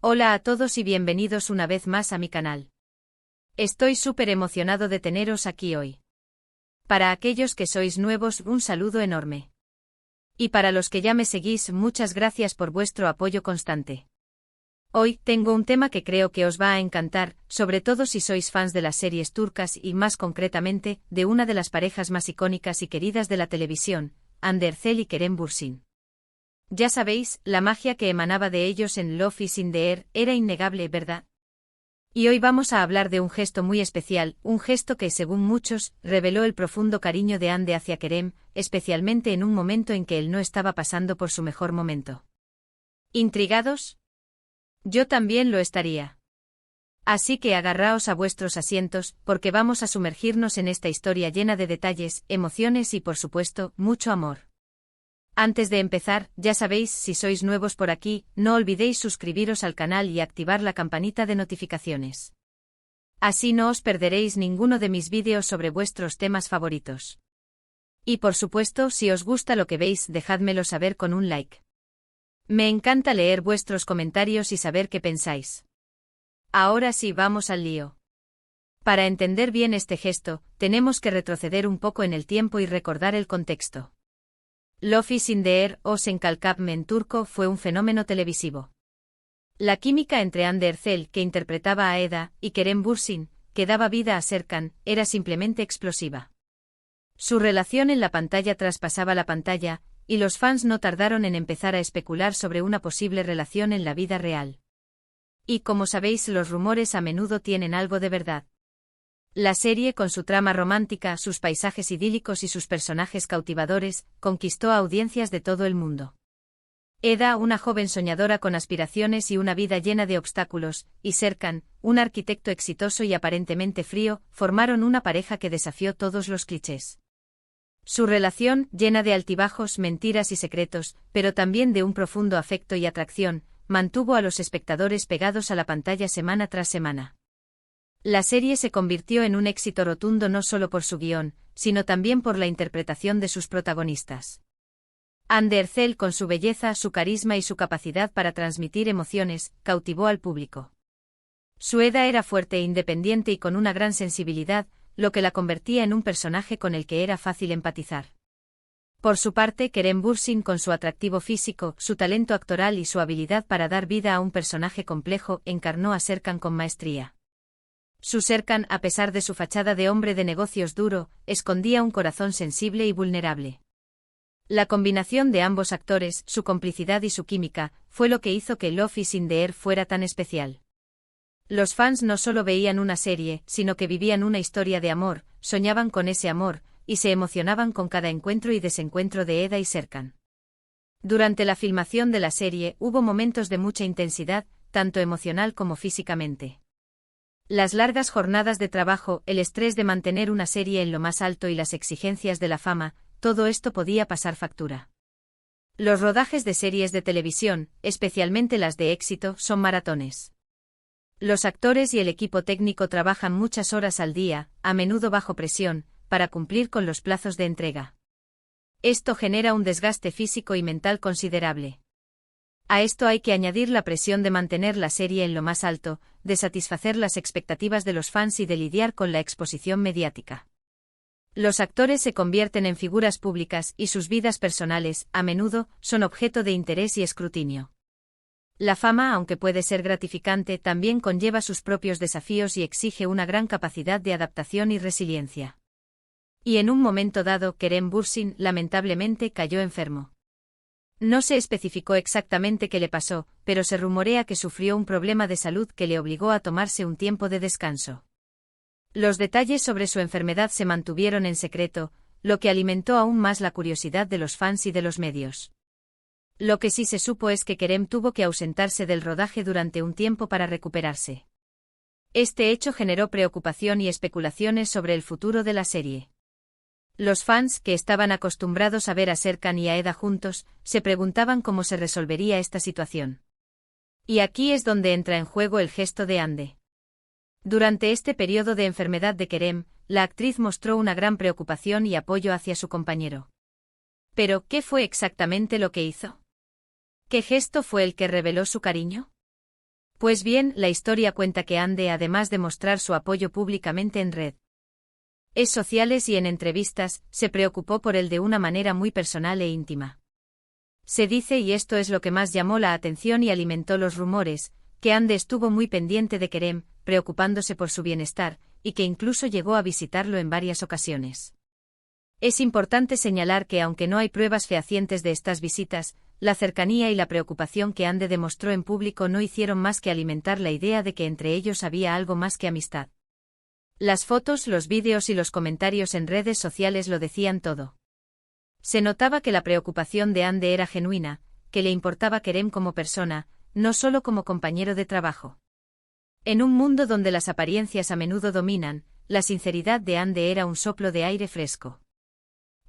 Hola a todos y bienvenidos una vez más a mi canal. Estoy súper emocionado de teneros aquí hoy. Para aquellos que sois nuevos, un saludo enorme. Y para los que ya me seguís, muchas gracias por vuestro apoyo constante. Hoy tengo un tema que creo que os va a encantar, sobre todo si sois fans de las series turcas y más concretamente, de una de las parejas más icónicas y queridas de la televisión, Hande Erçel y Kerem Bürsin. Ya sabéis, la magia que emanaba de ellos en Love is in the Air era innegable, ¿verdad? Y hoy vamos a hablar de un gesto muy especial, un gesto que, según muchos, reveló el profundo cariño de Hande hacia Kerem, especialmente en un momento en que él no estaba pasando por su mejor momento. ¿Intrigados? Yo también lo estaría. Así que agarraos a vuestros asientos, porque vamos a sumergirnos en esta historia llena de detalles, emociones y, por supuesto, mucho amor. Antes de empezar, ya sabéis, si sois nuevos por aquí, no olvidéis suscribiros al canal y activar la campanita de notificaciones. Así no os perderéis ninguno de mis vídeos sobre vuestros temas favoritos. Y por supuesto, si os gusta lo que veis, dejádmelo saber con un like. Me encanta leer vuestros comentarios y saber qué pensáis. Ahora sí, vamos al lío. Para entender bien este gesto, tenemos que retroceder un poco en el tiempo y recordar el contexto. Love is in the Air, o Senkalkapme en turco, fue un fenómeno televisivo. La química entre Hande Erçel, que interpretaba a Eda, y Kerem Bürsin, que daba vida a Serkan, era simplemente explosiva. Su relación en la pantalla traspasaba la pantalla, y los fans no tardaron en empezar a especular sobre una posible relación en la vida real. Y como sabéis, los rumores a menudo tienen algo de verdad. La serie, con su trama romántica, sus paisajes idílicos y sus personajes cautivadores, conquistó a audiencias de todo el mundo. Eda, una joven soñadora con aspiraciones y una vida llena de obstáculos, y Serkan, un arquitecto exitoso y aparentemente frío, formaron una pareja que desafió todos los clichés. Su relación, llena de altibajos, mentiras y secretos, pero también de un profundo afecto y atracción, mantuvo a los espectadores pegados a la pantalla semana tras semana. La serie se convirtió en un éxito rotundo no solo por su guión, sino también por la interpretación de sus protagonistas. Hande Erçel, con su belleza, su carisma y su capacidad para transmitir emociones, cautivó al público. Su Eda era fuerte e independiente y con una gran sensibilidad, lo que la convertía en un personaje con el que era fácil empatizar. Por su parte, Kerem Bürsin, con su atractivo físico, su talento actoral y su habilidad para dar vida a un personaje complejo, encarnó a Serkan con maestría. Su Serkan, a pesar de su fachada de hombre de negocios duro, escondía un corazón sensible y vulnerable. La combinación de ambos actores, su complicidad y su química, fue lo que hizo que Love is in the Air fuera tan especial. Los fans no solo veían una serie, sino que vivían una historia de amor, soñaban con ese amor, y se emocionaban con cada encuentro y desencuentro de Eda y Serkan. Durante la filmación de la serie hubo momentos de mucha intensidad, tanto emocional como físicamente. Las largas jornadas de trabajo, el estrés de mantener una serie en lo más alto y las exigencias de la fama, todo esto podía pasar factura. Los rodajes de series de televisión, especialmente las de éxito, son maratones. Los actores y el equipo técnico trabajan muchas horas al día, a menudo bajo presión, para cumplir con los plazos de entrega. Esto genera un desgaste físico y mental considerable. A esto hay que añadir la presión de mantener la serie en lo más alto, de satisfacer las expectativas de los fans y de lidiar con la exposición mediática. Los actores se convierten en figuras públicas y sus vidas personales, a menudo, son objeto de interés y escrutinio. La fama, aunque puede ser gratificante, también conlleva sus propios desafíos y exige una gran capacidad de adaptación y resiliencia. Y en un momento dado, Kerem Bürsin, lamentablemente, cayó enfermo. No se especificó exactamente qué le pasó, pero se rumorea que sufrió un problema de salud que le obligó a tomarse un tiempo de descanso. Los detalles sobre su enfermedad se mantuvieron en secreto, lo que alimentó aún más la curiosidad de los fans y de los medios. Lo que sí se supo es que Kerem tuvo que ausentarse del rodaje durante un tiempo para recuperarse. Este hecho generó preocupación y especulaciones sobre el futuro de la serie. Los fans, que estaban acostumbrados a ver a Serkan y a Eda juntos, se preguntaban cómo se resolvería esta situación. Y aquí es donde entra en juego el gesto de Hande. Durante este periodo de enfermedad de Kerem, la actriz mostró una gran preocupación y apoyo hacia su compañero. Pero, ¿qué fue exactamente lo que hizo? ¿Qué gesto fue el que reveló su cariño? Pues bien, la historia cuenta que Ande, además de mostrar su apoyo públicamente en redes sociales y en entrevistas, se preocupó por él de una manera muy personal e íntima. Se dice, y esto es lo que más llamó la atención y alimentó los rumores, que Ande estuvo muy pendiente de Kerem, preocupándose por su bienestar, y que incluso llegó a visitarlo en varias ocasiones. Es importante señalar que aunque no hay pruebas fehacientes de estas visitas, la cercanía y la preocupación que Ande demostró en público no hicieron más que alimentar la idea de que entre ellos había algo más que amistad. Las fotos, los vídeos y los comentarios en redes sociales lo decían todo. Se notaba que la preocupación de Ande era genuina, que le importaba Kerem como persona, no solo como compañero de trabajo. En un mundo donde las apariencias a menudo dominan, la sinceridad de Ande era un soplo de aire fresco.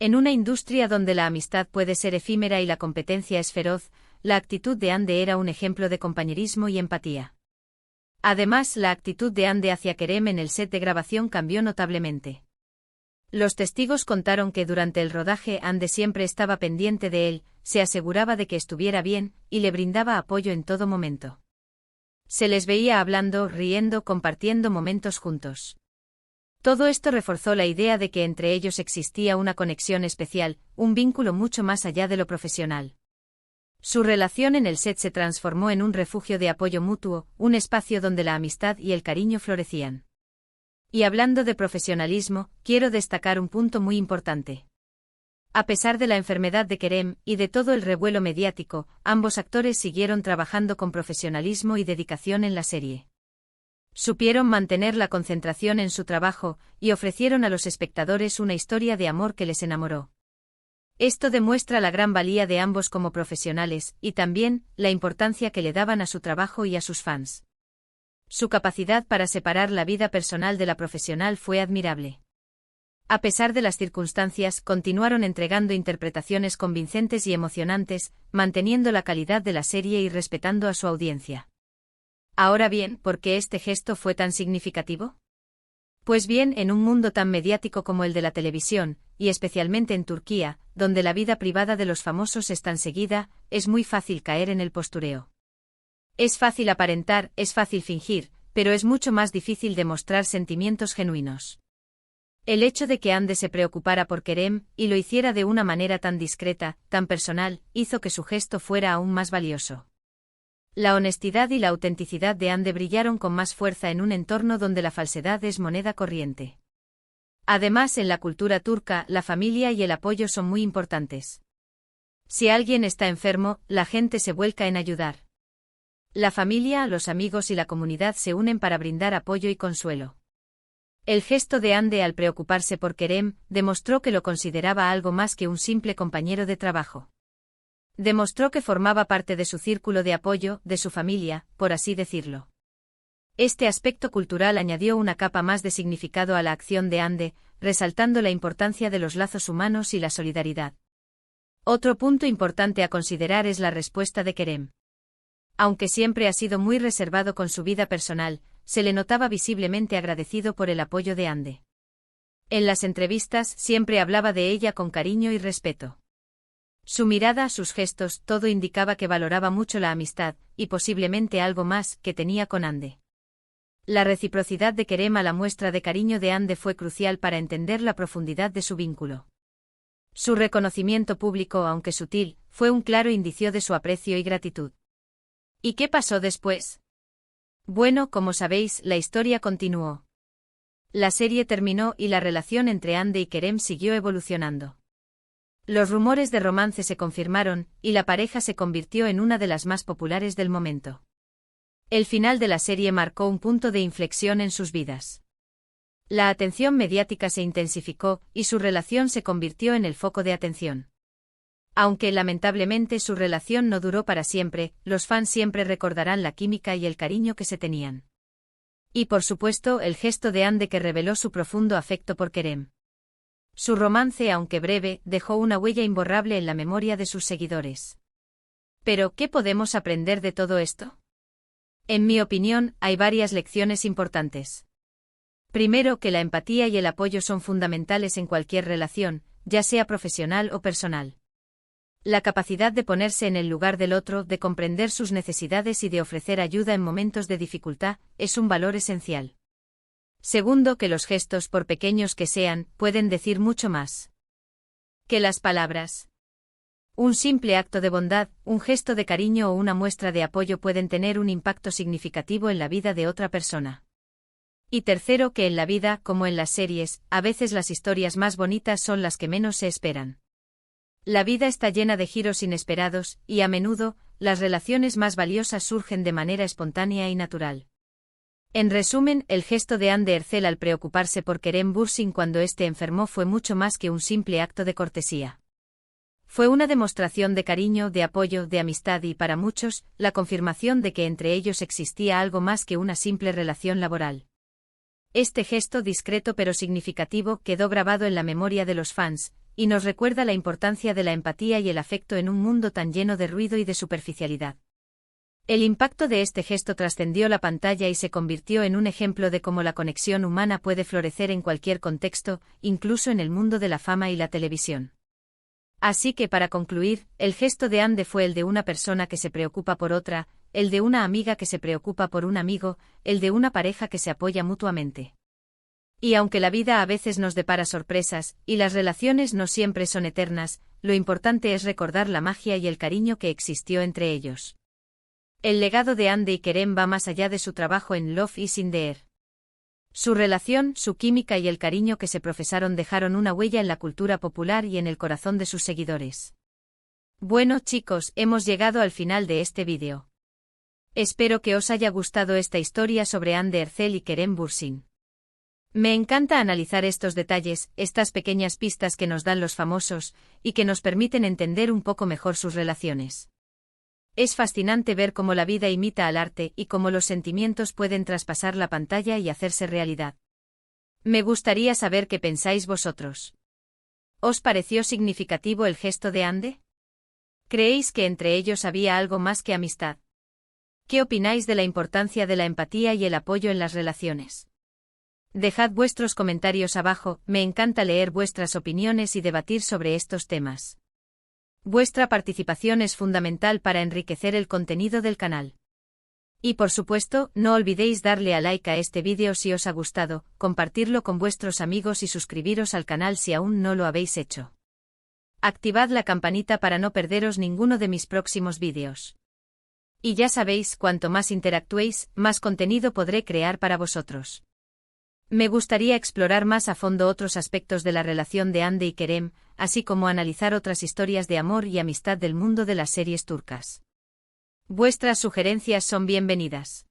En una industria donde la amistad puede ser efímera y la competencia es feroz, la actitud de Ande era un ejemplo de compañerismo y empatía. Además, la actitud de Ande hacia Kerem en el set de grabación cambió notablemente. Los testigos contaron que durante el rodaje Ande siempre estaba pendiente de él, se aseguraba de que estuviera bien, y le brindaba apoyo en todo momento. Se les veía hablando, riendo, compartiendo momentos juntos. Todo esto reforzó la idea de que entre ellos existía una conexión especial, un vínculo mucho más allá de lo profesional. Su relación en el set se transformó en un refugio de apoyo mutuo, un espacio donde la amistad y el cariño florecían. Y hablando de profesionalismo, quiero destacar un punto muy importante. A pesar de la enfermedad de Kerem y de todo el revuelo mediático, ambos actores siguieron trabajando con profesionalismo y dedicación en la serie. Supieron mantener la concentración en su trabajo y ofrecieron a los espectadores una historia de amor que les enamoró. Esto demuestra la gran valía de ambos como profesionales y también la importancia que le daban a su trabajo y a sus fans. Su capacidad para separar la vida personal de la profesional fue admirable. A pesar de las circunstancias, continuaron entregando interpretaciones convincentes y emocionantes, manteniendo la calidad de la serie y respetando a su audiencia. Ahora bien, ¿por qué este gesto fue tan significativo? Pues bien, en un mundo tan mediático como el de la televisión, y especialmente en Turquía, donde la vida privada de los famosos es tan seguida, es muy fácil caer en el postureo. Es fácil aparentar, es fácil fingir, pero es mucho más difícil demostrar sentimientos genuinos. El hecho de que Ande se preocupara por Kerem, y lo hiciera de una manera tan discreta, tan personal, hizo que su gesto fuera aún más valioso. La honestidad y la autenticidad de Ande brillaron con más fuerza en un entorno donde la falsedad es moneda corriente. Además, en la cultura turca, la familia y el apoyo son muy importantes. Si alguien está enfermo, la gente se vuelca en ayudar. La familia, los amigos y la comunidad se unen para brindar apoyo y consuelo. El gesto de Ande al preocuparse por Kerem demostró que lo consideraba algo más que un simple compañero de trabajo. Demostró que formaba parte de su círculo de apoyo, de su familia, por así decirlo. Este aspecto cultural añadió una capa más de significado a la acción de Ande, resaltando la importancia de los lazos humanos y la solidaridad. Otro punto importante a considerar es la respuesta de Kerem. Aunque siempre ha sido muy reservado con su vida personal, se le notaba visiblemente agradecido por el apoyo de Ande. En las entrevistas siempre hablaba de ella con cariño y respeto. Su mirada, sus gestos, todo indicaba que valoraba mucho la amistad, y posiblemente algo más, que tenía con Ande. La reciprocidad de Kerem a la muestra de cariño de Ande fue crucial para entender la profundidad de su vínculo. Su reconocimiento público, aunque sutil, fue un claro indicio de su aprecio y gratitud. ¿Y qué pasó después? Bueno, como sabéis, la historia continuó. La serie terminó y la relación entre Ande y Kerem siguió evolucionando. Los rumores de romance se confirmaron, y la pareja se convirtió en una de las más populares del momento. El final de la serie marcó un punto de inflexión en sus vidas. La atención mediática se intensificó, y su relación se convirtió en el foco de atención. Aunque lamentablemente su relación no duró para siempre, los fans siempre recordarán la química y el cariño que se tenían. Y por supuesto, el gesto de Ande que reveló su profundo afecto por Kerem. Su romance, aunque breve, dejó una huella imborrable en la memoria de sus seguidores. Pero, ¿qué podemos aprender de todo esto? En mi opinión, hay varias lecciones importantes. Primero, que la empatía y el apoyo son fundamentales en cualquier relación, ya sea profesional o personal. La capacidad de ponerse en el lugar del otro, de comprender sus necesidades y de ofrecer ayuda en momentos de dificultad, es un valor esencial. Segundo, que los gestos, por pequeños que sean, pueden decir mucho más que las palabras. Un simple acto de bondad, un gesto de cariño o una muestra de apoyo pueden tener un impacto significativo en la vida de otra persona. Y tercero, que en la vida, como en las series, a veces las historias más bonitas son las que menos se esperan. La vida está llena de giros inesperados, y a menudo, las relaciones más valiosas surgen de manera espontánea y natural. En resumen, el gesto de Anne de Hercel al preocuparse por Kerem Bürsin cuando éste enfermó fue mucho más que un simple acto de cortesía. Fue una demostración de cariño, de apoyo, de amistad y, para muchos, la confirmación de que entre ellos existía algo más que una simple relación laboral. Este gesto discreto pero significativo quedó grabado en la memoria de los fans, y nos recuerda la importancia de la empatía y el afecto en un mundo tan lleno de ruido y de superficialidad. El impacto de este gesto trascendió la pantalla y se convirtió en un ejemplo de cómo la conexión humana puede florecer en cualquier contexto, incluso en el mundo de la fama y la televisión. Así que, para concluir, el gesto de Anne fue el de una persona que se preocupa por otra, el de una amiga que se preocupa por un amigo, el de una pareja que se apoya mutuamente. Y aunque la vida a veces nos depara sorpresas, y las relaciones no siempre son eternas, lo importante es recordar la magia y el cariño que existió entre ellos. El legado de Anne y Kerem va más allá de su trabajo en Love is in the Air. Su relación, su química y el cariño que se profesaron dejaron una huella en la cultura popular y en el corazón de sus seguidores. Bueno chicos, hemos llegado al final de este vídeo. Espero que os haya gustado esta historia sobre Anne de Hercel y Kerem Bürsin. Me encanta analizar estos detalles, estas pequeñas pistas que nos dan los famosos, y que nos permiten entender un poco mejor sus relaciones. Es fascinante ver cómo la vida imita al arte y cómo los sentimientos pueden traspasar la pantalla y hacerse realidad. Me gustaría saber qué pensáis vosotros. ¿Os pareció significativo el gesto de Anne? ¿Creéis que entre ellos había algo más que amistad? ¿Qué opináis de la importancia de la empatía y el apoyo en las relaciones? Dejad vuestros comentarios abajo, me encanta leer vuestras opiniones y debatir sobre estos temas. Vuestra participación es fundamental para enriquecer el contenido del canal. Y por supuesto, no olvidéis darle a like a este vídeo si os ha gustado, compartirlo con vuestros amigos y suscribiros al canal si aún no lo habéis hecho. Activad la campanita para no perderos ninguno de mis próximos vídeos. Y ya sabéis, cuanto más interactuéis, más contenido podré crear para vosotros. Me gustaría explorar más a fondo otros aspectos de la relación de Anne y Kerem, así como analizar otras historias de amor y amistad del mundo de las series turcas. Vuestras sugerencias son bienvenidas.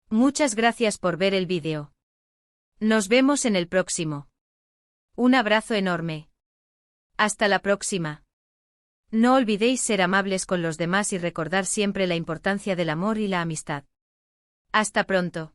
Muchas gracias por ver el vídeo. Nos vemos en el próximo. Un abrazo enorme. Hasta la próxima. No olvidéis ser amables con los demás y recordar siempre la importancia del amor y la amistad. Hasta pronto.